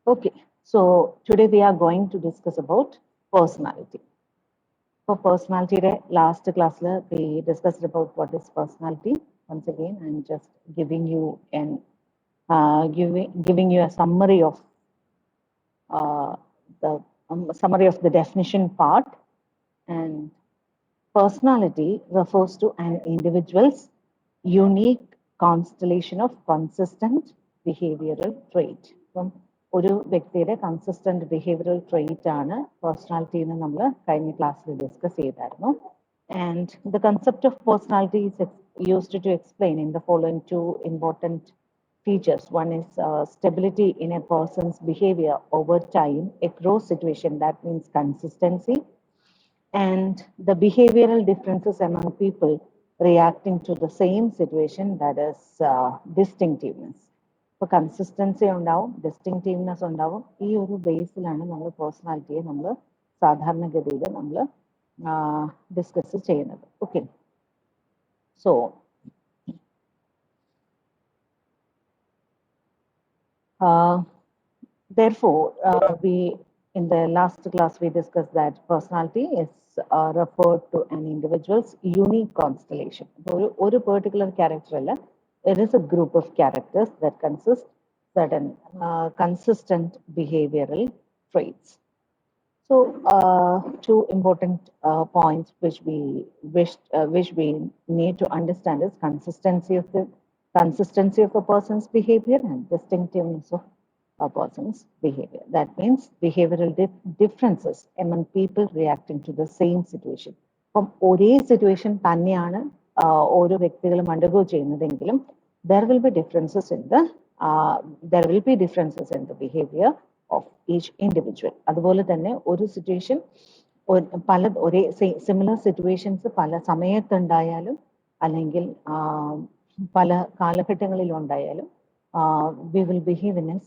Okay, so today we are going to discuss about personality. For personality, last class we discussed about what is personality. Once again, I'm just giving you giving you a summary of the summary of the definition part. And personality refers to an individual's unique constellation of consistent behavioral trait. അപ്പം ഒരു വ്യക്തിയുടെ consistent behavioural trait ആണ് personality എന്ന് നമ്മൾ കഴിഞ്ഞ ക്ലാസ്സിൽ discuss ചെയ്തായിരുന്നു. And the concept of personality is used to explain in the following two important features. One is stability in a person's behavior over time across situation. That means consistency. And the behavioral differences among people reacting to the same situation, that is distinctiveness. ഇപ്പോൾ consistency ഉണ്ടാവും, distinctiveness ഉണ്ടാവും. ഈ ഒരു ബേസിലാണ് നമ്മൾ പേഴ്സണാലിറ്റിയെ നമ്മൾ സാധാരണഗതിയിൽ നമ്മൾ ഡിസ്കസ് ചെയ്യുന്നത്. Okay, so therefore we in the last class we discussed that personality is referred to an individual's unique constellation. ഒരു particular character അല്ല, it is a group of characters that consist certain consistent behavioral traits. So two important points which we need to understand is consistency of a person's behavior and distinctiveness of a person's behavior. That means behavioral differences among people reacting to the same situation. From ഒരേ situation തന്നെയാണ് ഓരോ വ്യക്തികളും undergo ചെയ്യുന്നതെങ്കിലും there will be differences in the behavior of each individual. അതുപോലെ തന്നെ ഒരു situation പല ഒരേ similar situations പല സമയത്തുണ്ടായാലും അല്ലെങ്കിൽ പല കാലഘട്ടങ്ങളിൽ ഉണ്ടായാലും we will behave in a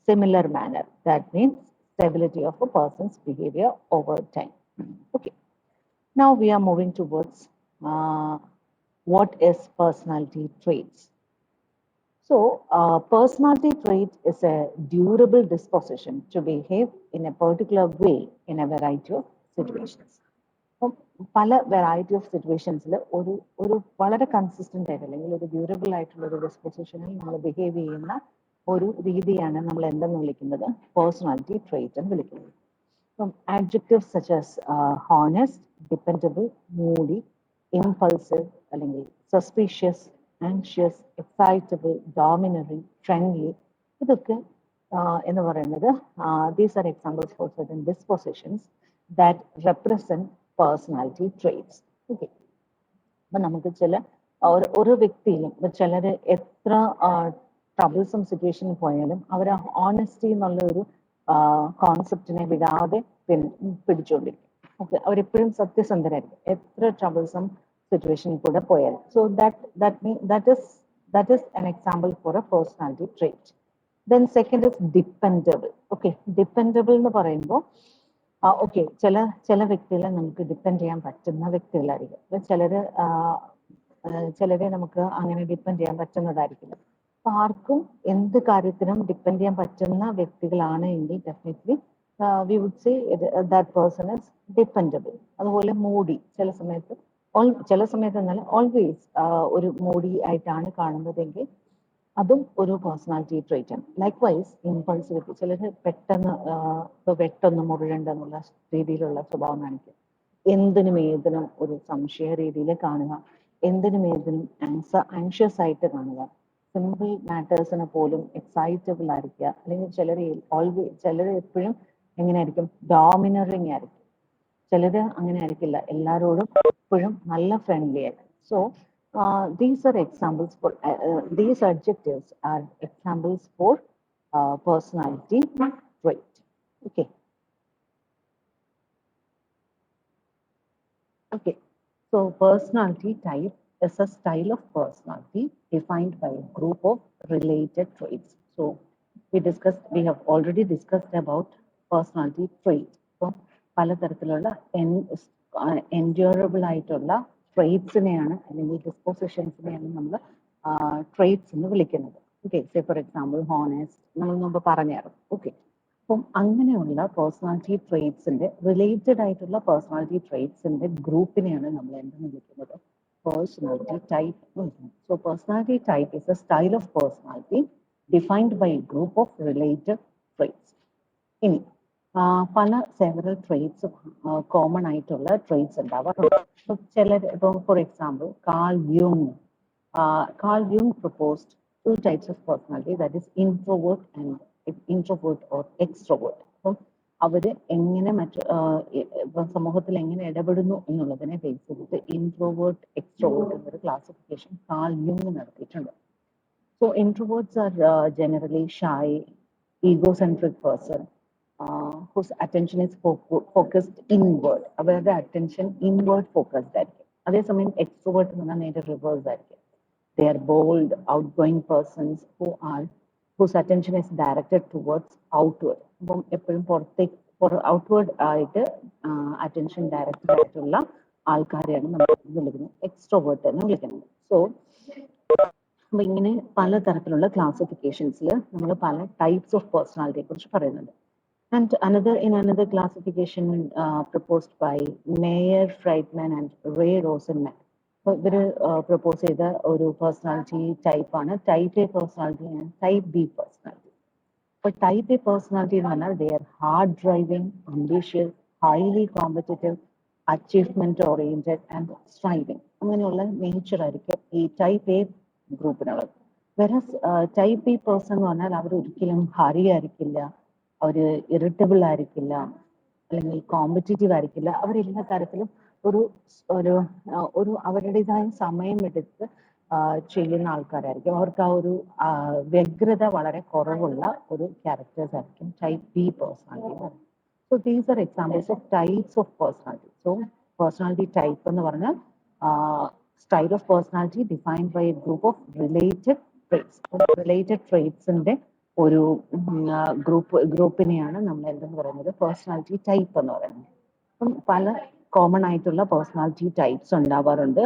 similar manner. That means stability of a person's behavior over time. Okay, now we are moving towards what is personality traits. So personality trait is a durable disposition to behave in a particular way in a variety of situations. പല variety of സിറ്റുവേഷൻസിൽ ഒരു വളരെ consistent ആയിട്ട് അല്ലെങ്കിൽ ഒരു durable ആയിട്ടുള്ള ഒരു ഡിസ്പോസിഷനിൽ നമ്മൾ behave ചെയ്യുന്ന ഒരു രീതിയാണ് നമ്മൾ എന്തെന്ന് വിളിക്കുന്നത്, പേഴ്സണാലിറ്റി ട്രെയിറ്റ് എന്ന് വിളിക്കുന്നത്. അപ്പം adjectives such as honest, dependable, moody, impulsive അല്ലെങ്കിൽ suspicious, anxious, excitable, domineering, friendly, ഇതൊക്കെ എന്ന് പറയുന്നത് these are examples for certain dispositions that represent personality traits. Okay, അപ്പം നമുക്ക് ഒരു വ്യക്തിയിലും ചിലർ എത്ര ട്രബിൾസം സിറ്റുവേഷനിൽ പോയാലും അവർ ഓണസ്റ്റി എന്നുള്ള ഒരു കോൺസെപ്റ്റിനെ വിടാതെ പിടിച്ചുകൊണ്ടിരിക്കും. ഓക്കെ, അവരെപ്പോഴും സത്യസന്ധരായിരിക്കും എത്ര ട്രബിൾസം സിറ്റുവേഷനിൽ കൂടെ പോയാലും. So that is an example for a personality trait. Then second is dependable. Okay, dependable എന്ന് പറയുമ്പോൾ ഓക്കെ, ചില വ്യക്തികളെ നമുക്ക് ഡിപ്പെൻഡ് ചെയ്യാൻ പറ്റുന്ന വ്യക്തികളായിരിക്കും. ചിലരെ നമുക്ക് അങ്ങനെ ഡിപ്പെൻഡ് ചെയ്യാൻ പറ്റുന്നതായിരിക്കില്ല. അപ്പൊ ആർക്കും എന്ത് കാര്യത്തിനും ഡിപ്പെൻഡ് ചെയ്യാൻ പറ്റുന്ന വ്യക്തികളാണ് എങ്കിൽ definitely we would say that person is dependable. അതുപോലെ മൂഡി, ചില സമയത്ത് എന്നാൽ ഓൾവേസ് ഒരു മൂഡി ആയിട്ടാണ് കാണുന്നതെങ്കിൽ അതും ഒരു പേഴ്സണാലിറ്റി ട്രെയിറ്റ് ആണ്. ലൈക്ക് വൈസ് ഇമ്പൾസിവിറ്റി, ചിലർ പെട്ടെന്ന് മുറിയണ്ടെന്നുള്ള രീതിയിലുള്ള സ്വഭാവം കാണിക്കുക, എന്തിനും ഏതിനും ഒരു സംശയ രീതിയിൽ കാണുക, എന്തിനും ഏതിനും ആങ്ഷ്യസ് ആയിട്ട് കാണുക, സിമ്പിൾ മാറ്റേഴ്സിനെ പോലും എക്സൈറ്റബിൾ ആയിരിക്കുക. അല്ലെങ്കിൽ ചിലർ എപ്പോഴും എങ്ങനെയായിരിക്കും, ഡോമിനറിങ് ആയിരിക്കും. ചിലർ അങ്ങനെ ആയിരിക്കില്ല, എല്ലാവരോടും എപ്പോഴും നല്ല ഫ്രണ്ട്ലി ആയിരിക്കും. So these are examples for these adjectives are examples for personality trait. Okay, so personality type is a style of personality defined by a group of related traits. So we have already discussed about personality trait. So പലതരത്തിലുള്ള endurable ആയിട്ടുള്ള ട്രെയ്റ്റ്സിനെയാണ് അല്ലെങ്കിൽ ഡിസ്പോസിഷൻസിനെയാണ് നമ്മൾ traits എന്ന് വിളിക്കുന്നത്. Okay, say for example honest നമ്മൾ മുമ്പ് പറഞ്ഞായിരുന്നു. Okay, അപ്പം അങ്ങനെയുള്ള പേഴ്സണാലിറ്റി ട്രേറ്റ്സിന്റെ റിലേറ്റഡ് ആയിട്ടുള്ള പേഴ്സണാലിറ്റി ട്രേറ്റ്സിന്റെ ഗ്രൂപ്പിനെയാണ് നമ്മൾ എന്തെന്ന് വിളിക്കുന്നത് പേഴ്സണാലിറ്റി ടൈപ്പ് എന്ന് വിളിക്കുന്നത്. So personality type is a style of personality defined by group of related traits. ഇനി പല സെവറൽ ട്രേറ്റ്സ് കോമൺ ആയിട്ടുള്ള ട്രേറ്റ്സ് ഉണ്ടാവാറുണ്ട്. ചിലർ ഇപ്പം for example Carl Jung proposed two types of personality, that is introvert or extrovert. അപ്പം അവര് എങ്ങനെ സമൂഹത്തിൽ എങ്ങനെ ഇടപെടുന്നു എന്നുള്ളതിനെ ബേസ് ചെയ്തിട്ട് ഇൻട്രോവേർട്ട് എക്സ്ട്രോവേർട്ട് എന്നൊരു ക്ലാസിഫിക്കേഷൻ കാൾ യുങ് നടത്തിയിട്ടുണ്ട്. So introverts are generally shy, egocentric person whose attention is focused inward. അവരുടെ attention inward focused ആയിരിക്കും. അതേസമയം എക്സ്ട്രോവേർട്ട് എന്ന് പറഞ്ഞാൽ നേരെ റിവേഴ്സ് ആയിരിക്കും. They are bold, outgoing persons whose attention is directed towards outward. അപ്പം എപ്പോഴും outward ആയിട്ട് attention directed ആയിട്ടുള്ള ആൾക്കാരെയാണ് നമ്മൾ വിളിക്കുന്നത് എക്സ്ട്രോവേർട്ട് എന്ന് വിളിക്കുന്നത്. സോ അപ്പൊ ഇങ്ങനെ പലതരത്തിലുള്ള ക്ലാസിഫിക്കേഷൻസിൽ നമ്മൾ പല ടൈപ്സ് ഓഫ് പേഴ്സണാലിറ്റിയെ കുറിച്ച് പറയുന്നുണ്ട്. And another classification proposed by Mayer, Friedman and Ray Rosenman. ഇവര് പ്രപ്പോസ് ചെയ്ത ഒരു പേഴ്സണാലിറ്റി ടൈപ്പാണ് type A personality and type B personality. അപ്പൊ ടൈപ്പ് എ പേഴ്സണാലിറ്റി എന്ന് പറഞ്ഞാൽ they are hard driving, ambitious, highly competitive, achievement oriented and striving. അങ്ങനെയുള്ള nature ആയിരിക്കും ഈ ടൈപ്പ് എ ഗ്രൂപ്പിനുള്ളത്. വെറസ് ടൈപ്പ് ബി പേഴ്സൺ എന്ന് പറഞ്ഞാൽ അവർ ഒരിക്കലും ഹറി ആയിരിക്കില്ല, അവര് ഇറിറ്റബിൾ ആയിരിക്കില്ല, അല്ലെങ്കിൽ കോമ്പറ്റീറ്റീവ് ആയിരിക്കില്ല. അവരെല്ലാ തരത്തിലും ഒരു അവരുടേതായ സമയമെടുത്ത് ചെയ്യുന്ന ആൾക്കാരായിരിക്കും. അവർക്ക് ആ ഒരു വ്യഗ്രത വളരെ കുറവുള്ള ഒരു ക്യാരക്ടേഴ്സ് ആയിരിക്കും type B personality. So these are examples of types of personality. So personality type എന്ന് പറഞ്ഞാൽ style of personality defined by a group of related traits. Related ട്രേറ്റ്സിന്റെ ഒരു ഗ്രൂപ്പിനെയാണ് നമ്മൾ എന്തെന്ന് പറയുന്നത് പേഴ്സണാലിറ്റി ടൈപ്പ് എന്ന് പറയുന്നത്. അപ്പം പല കോമൺ ആയിട്ടുള്ള പേഴ്സണാലിറ്റി ടൈപ്സ് ഉണ്ടാവാറുണ്ട്.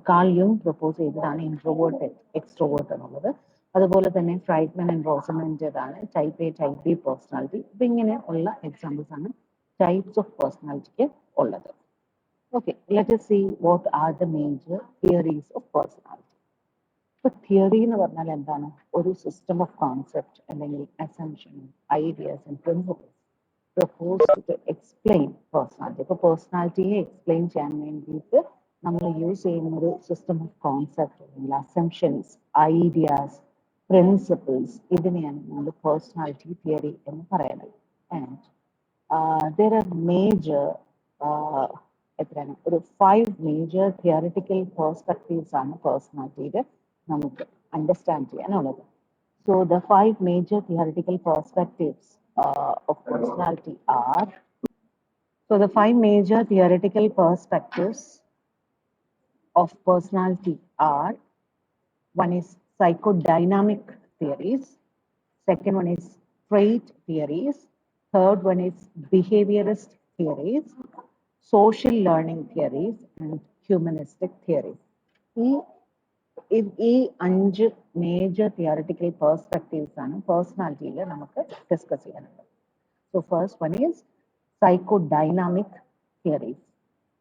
കാൾ യുങ് പ്രപ്പോസ് ചെയ്തതാണ് ഇൻട്രോവേർട്ട് എക്സ്ട്രോവേർട്ട് എന്നുള്ളത്. അതുപോലെ തന്നെ ഫ്രൈഡ്മൻ ആൻഡ് റോസമൻ്റെതാണ് type A type B personality. ഇപ്പൊ ഇങ്ങനെ ഉള്ള എക്സാമ്പിൾസ് ആണ് ടൈപ്സ് ഓഫ് പേഴ്സണാലിറ്റിക്ക് ഉള്ളത്. Okay, let us see what are the major theories of personality. ഇപ്പൊ തിയറി എന്ന് പറഞ്ഞാൽ എന്താണ്? ഒരു സിസ്റ്റം ഓഫ് കോൺസെപ്റ്റ് അല്ലെങ്കിൽ assumption, ideas and principles proposed to explain personality. ഇപ്പൊ പേഴ്സണാലിറ്റിയെ എക്സ്പ്ലെയിൻ ചെയ്യാൻ വേണ്ടിയിട്ട് നമ്മൾ യൂസ് ചെയ്യുന്ന ഒരു സിസ്റ്റം ഓഫ് കോൺസെപ്റ്റ് അല്ലെങ്കിൽ അസംഷൻസ്, ഐഡിയാസ്, പ്രിൻസിപ്പിൾസ്, ഇതിനെയാണ് നമ്മൾ പേഴ്സണാലിറ്റി തിയറി എന്ന് പറയുന്നത്. ആൻഡ് there are major എത്രയാണ് ഒരു 5 മേജർ തിയറിറ്റിക്കൽ പേഴ്സ്പെക്റ്റീവ്സ് ആണ് പേഴ്സണാലിറ്റിയുടെ നമുക്ക് അണ്ടർസ്റ്റാൻഡ് ചെയ്യാനുള്ളത്. So the 5 major theoretical perspectives of personality are, so the 5 major theoretical perspectives of personality are, one is psychodynamic theories, second one is trait theories, third one is behaviorist theories, social learning theories and humanistic theories. ഈ 5 major theoretical perspectives ആണ് പേഴ്സണാലിറ്റിയിൽ നമുക്ക് discuss ചെയ്യാനുള്ളത്. So first one is psychodynamic theories.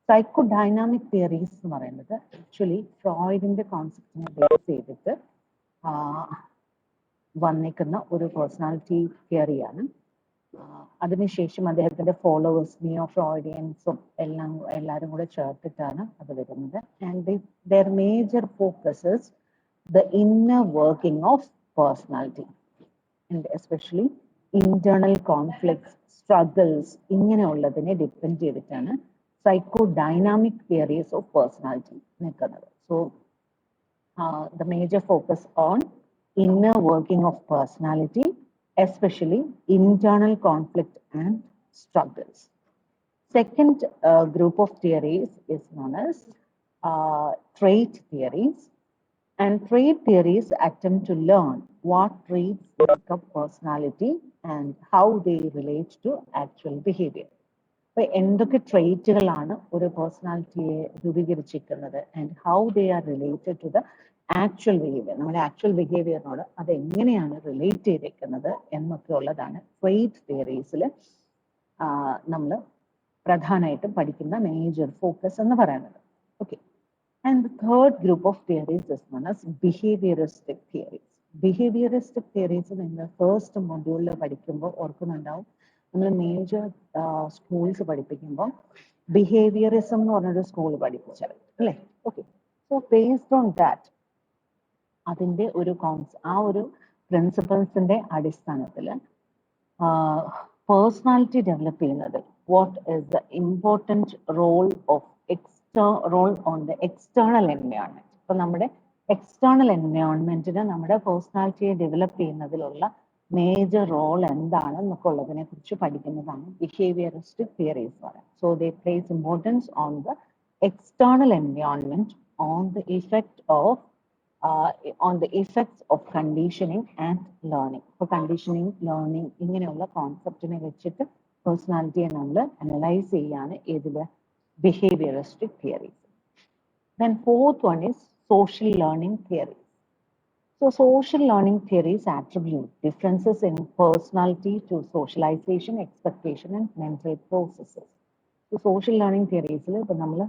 Psychodynamic theories എന്ന് പറയുന്നത് actually ഫ്രോയിഡിന്റെ കോൺസെപ്റ്റിനെ base ചെയ്തിട്ട് വന്നിരിക്കുന്ന ഒരു personality തിയറിയാണ്. അതിനുശേഷം അദ്ദേഹത്തിന്റെ ഫോളോവേഴ്സ് നിയോ ഫ്രോയിഡിയൻസും എല്ലാവരും കൂടെ ചേർത്തിട്ടാണ് അത് വരുന്നത്. And their major focus is the inner working of personality and especially internal conflicts, struggles, ഇങ്ങനെയുള്ളതിനെ ഡിപ്പെൻഡ് ചെയ്തിട്ടാണ് സൈക്കോഡൈനാമിക് തിയറീസ് ഓഫ് പേഴ്സണാലിറ്റി നിൽക്കുന്നത്. So the major focus on inner working of personality, especially internal conflict and struggles. Second group of theories is known as trait theories, and trait theories attempt to learn what traits make up personality and how they relate to actual behavior. അപ്പൊ എന്തൊക്കെ ട്രേറ്റുകളാണ് ഒരു പേഴ്സണാലിറ്റിയെ രൂപീകരിച്ചിരിക്കുന്നത് and how they are related to the actual behaviour, നമ്മുടെ actual ബിഹേവിയറിനോട് അത് എങ്ങനെയാണ് റിലേറ്റ് ചെയ്തേക്കുന്നത് എന്നൊക്കെ ഉള്ളതാണ് ട്രേറ്റ് തിയറീസിൽ നമ്മൾ പ്രധാനമായിട്ടും പഠിക്കുന്ന മേജർ ഫോക്കസ് എന്ന് പറയുന്നത്. Okay, and the third group of theories is known as behaviouristic theories. Behaviouristic theories നിങ്ങൾ ഫസ്റ്റ് മൊഡ്യൂളിൽ പഠിക്കുമ്പോൾ ഓർക്കുന്നുണ്ടാവും, നമ്മൾ മേജർ സ്കൂൾസ് പഠിപ്പിക്കുമ്പോൾ ബിഹേവിയറിസം എന്ന് പറഞ്ഞൊരു സ്കൂൾ പഠിപ്പിച്ചത് അല്ലേ? Okay, so based on that അതിൻ്റെ ഒരു ആ ഒരു പ്രിൻസിപ്പൾസിന്റെ അടിസ്ഥാനത്തിൽ പേഴ്സണാലിറ്റി ഡെവലപ്പ് ചെയ്യുന്നത് what is the important role of role on the external environment. ഇപ്പൊ നമ്മുടെ എക്സ്റ്റേണൽ എൻവയോൺമെന്റിന് നമ്മുടെ പേഴ്സണാലിറ്റിയെ ഡെവലപ്പ് ചെയ്യുന്നതിലുള്ള മേജർ റോൾ എന്താണ് എന്നൊക്കെ ഉള്ളതിനെ കുറിച്ച് പഠിക്കുന്നതാണ് ബിഹേവിയറിസ്റ്റിക് തിയറീസ് പറയുന്നത്. So they place importance on the external environment, on the effect of on the effects of conditioning and learning. ഇപ്പോൾ കണ്ടീഷനിങ്, ലേണിംഗ് ഇങ്ങനെയുള്ള കോൺസെപ്റ്റിനെ വെച്ചിട്ട് പേഴ്സണാലിറ്റിയെ നമ്മൾ അനലൈസ് ചെയ്യാണ് ഏതില്? Behaviouristic theories. Then fourth one is social learning theories. So social learning theories attribute differences in personality to socialization, expectation and mental processes. Social learning തിയറീസിൽ ഇപ്പൊ നമ്മൾ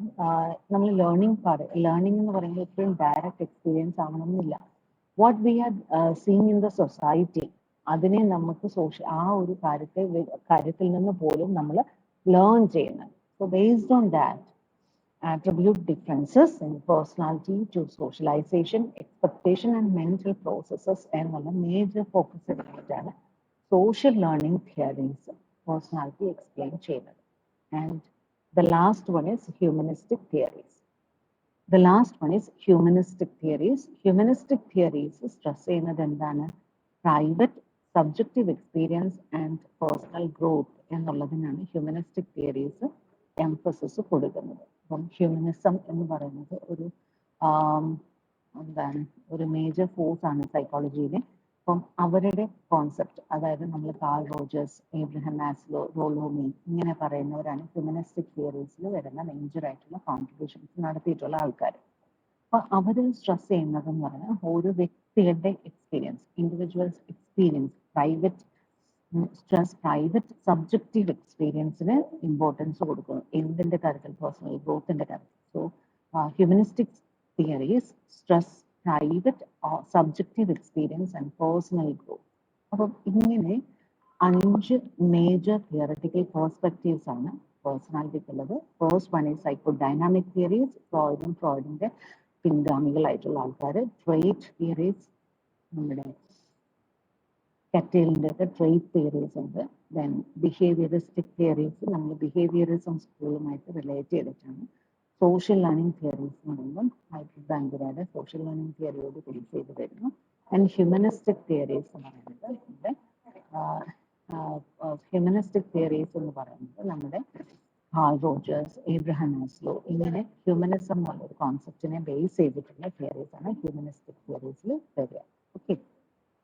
ലേണിംഗ് എന്ന് പറയുമ്പോൾ എപ്പോഴും ഡയറക്റ്റ് എക്സ്പീരിയൻസ് ആവണമെന്നില്ല. What we are seeing in the society അതിനെ നമുക്ക് ആ ഒരു കാര്യത്തിൽ നിന്ന് പോലും നമ്മൾ ലേൺ ചെയ്യുന്നത്. So based on that attribute differences in personality to socialization, expectation and mental processes എന്നുള്ള മേജർ ഫോക്കസ് ആയിട്ടാണ് social learning theories personality explain ചെയ്യുന്നത്. And the last one is humanistic theories. The last one is humanistic theories. Humanistic theories stress ചെയ്യുന്നത് എന്താണ്? Private, subjective experience and personal growth എന്നുള്ളതിനാണ് humanistic theories emphasis കൊടുക്കുന്നത്. അപ്പം humanism എന്ന് പറയുന്നത് ഒരു major force ആണ് സൈക്കോളജിയിലെ. അപ്പം അവരുടെ കോൺസെപ്റ്റ്, അതായത് നമ്മൾ കാൾ റോജേഴ്സ്, ഏബ്രഹാം മാസ്ലോ, റോളോമി ഇങ്ങനെ പറയുന്നവരാണ് ഹ്യൂമനിസ്റ്റിക് തിയറീസിൽ വരുന്ന മേജർ ആയിട്ടുള്ള കോൺട്രിബ്യൂഷൻസ് നടത്തിയിട്ടുള്ള ആൾക്കാർ. അപ്പൊ അവര് സ്ട്രെസ് ചെയ്യുന്നതെന്ന് പറഞ്ഞാൽ ഓരോ വ്യക്തികളുടെ experience, individuals experience, private subjective എക്സ്പീരിയൻസിന് ഇമ്പോർട്ടൻസ് കൊടുക്കുന്നു. എന്തിന്റെ കാര്യത്തിൽ? പേഴ്സണൽ ഗ്രോത്തിന്റെ കാര്യത്തിൽ. So humanistic theories stress private subjective experience and personal growth. അപ്പം ഇങ്ങനെ 5 മേജർ തിയററ്റിക്കൽ പെർസ്പെക്റ്റീവ്സ് ആണ് പേഴ്സണാലിറ്റിക്ക് ഉള്ളത്. First one is psycho dynamic theories, ഫ്രോയിഡിന്റെ പിൻഗാമികളായിട്ടുള്ള ആൾക്കാർ. ട്രേറ്റ് തിയറീസ്, നമ്മുടെ കറ്റേലിൻ്റെ ട്രേറ്റ് തിയറീസ് ഉണ്ട്. ദെൻ ബിഹേവിയറിസ്റ്റിക് തിയറീസ് നമ്മൾ ബിഹേവിയറിസം സ്കൂളുമായിട്ട് റിലേറ്റ് ചെയ്തിട്ടാണ്. സോഷ്യൽ ലേണിംഗ് തിയറീസ് എന്ന് പറയുമ്പോൾ ആൽബർട്ട് ബാൻഡുരയുടെ സോഷ്യൽ ലേണിംഗ് തിയറിയോട് ബേസ് ചെയ്ത് വരുന്നു. ആൻഡ് ഹ്യൂമനിസ്റ്റിക് തിയറീസ് എന്ന് പറയുന്നത് നമ്മുടെ കാൾ റോജേഴ്സ്, ഏബ്രഹാം മാസ്ലോ ഇങ്ങനെ ഹ്യൂമനിസം എന്നുള്ള ഒരു കോൺസെപ്റ്റിനെ ബേസ് ചെയ്തിട്ടുള്ള തിയറീസ് ആണ് ഹ്യൂമനിസ്റ്റിക് തിയറീസിൽ വരിക. ഓക്കെ,